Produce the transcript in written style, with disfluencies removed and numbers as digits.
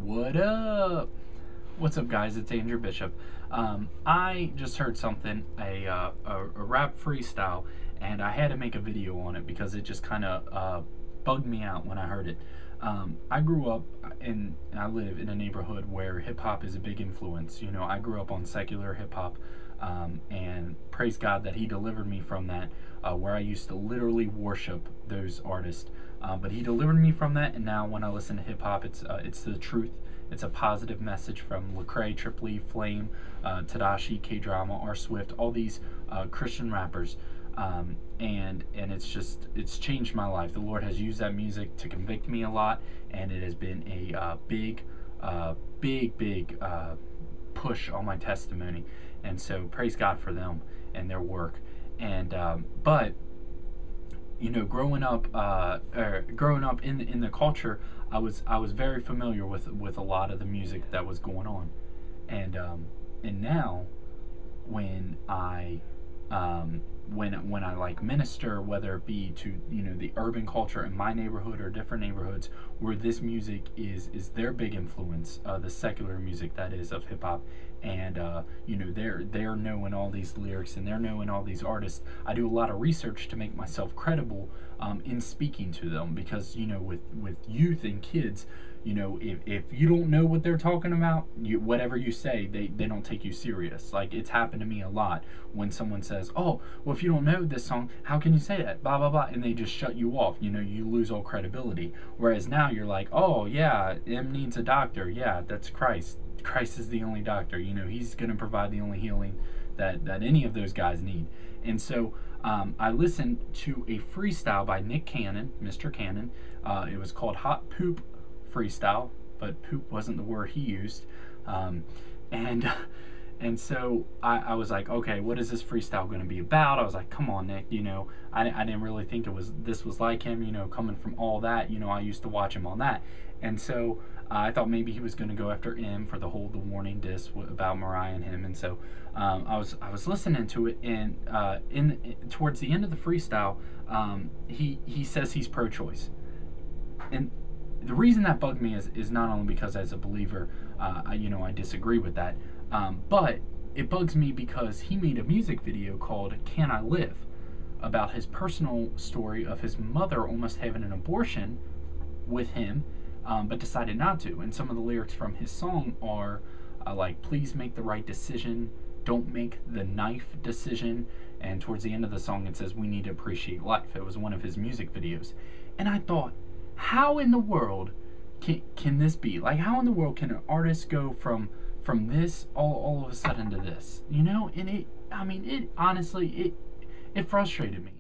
What up? What's up, guys? It's Andrew Bishop. I just heard something, a rap freestyle, and I had to make a video on it because it just kind of bugged me out when I heard it. I grew up I live in a neighborhood where hip hop is a big influence. You know, I grew up on secular hip hop, and praise God that He delivered me from that, where I used to literally worship those artists. But He delivered me from that, and now when I listen to hip hop, it's the truth. It's a positive message from Lecrae, Tripoli, Flame, Tadashi, K Drama, R Swift, all these Christian rappers. And it's changed my life. The Lord has used that music to convict me a lot, and it has been a big push on my testimony. And so praise God for them and their work. And but you know, growing up in the culture, I was very familiar with a lot of the music that was going on, and now when I when I like minister, whether it be to, you know, the urban culture in my neighborhood or different neighborhoods where this music is their big influence, the secular music that is of hip hop, and you know, they're knowing all these lyrics and they're knowing all these artists. I do a lot of research to make myself credible in speaking to them, because, you know, with youth and kids, you know, if you don't know what they're talking about, whatever you say, they don't take you serious. Like, it's happened to me a lot when someone says, oh, well, if you don't know this song, how can you say that, blah blah blah, and they just shut you off. You know, you lose all credibility. Whereas now you're like, oh yeah, M needs a doctor. Yeah, that's Christ. Christ is the only doctor. You know, He's going to provide the only healing that any of those guys need. And so I listened to a freestyle by Nick Cannon, Mr. Cannon. It was called Hot Poop Freestyle, but poop wasn't the word he used. And so I was like, okay, what is this freestyle going to be about? I was like, come on, Nick, you know, I didn't really think this was like him, you know, coming from all that, you know, I used to watch him on that. And so I thought maybe he was going to go after M for the warning diss about Mariah and him. And so I was listening to it, and towards the end of the freestyle, he says he's pro-choice. And the reason that bugged me is not only because, as a believer, I disagree with that, but it bugs me because he made a music video called Can I Live, about his personal story of his mother almost having an abortion with him, but decided not to. And some of the lyrics from his song are like, please make the right decision, don't make the knife decision. And towards the end of the song it says, we need to appreciate life. It was one of his music videos. And I thought, how in the world can this be? Like, how in the world can an artist go from this all of a sudden to this? You know, and it honestly, it frustrated me.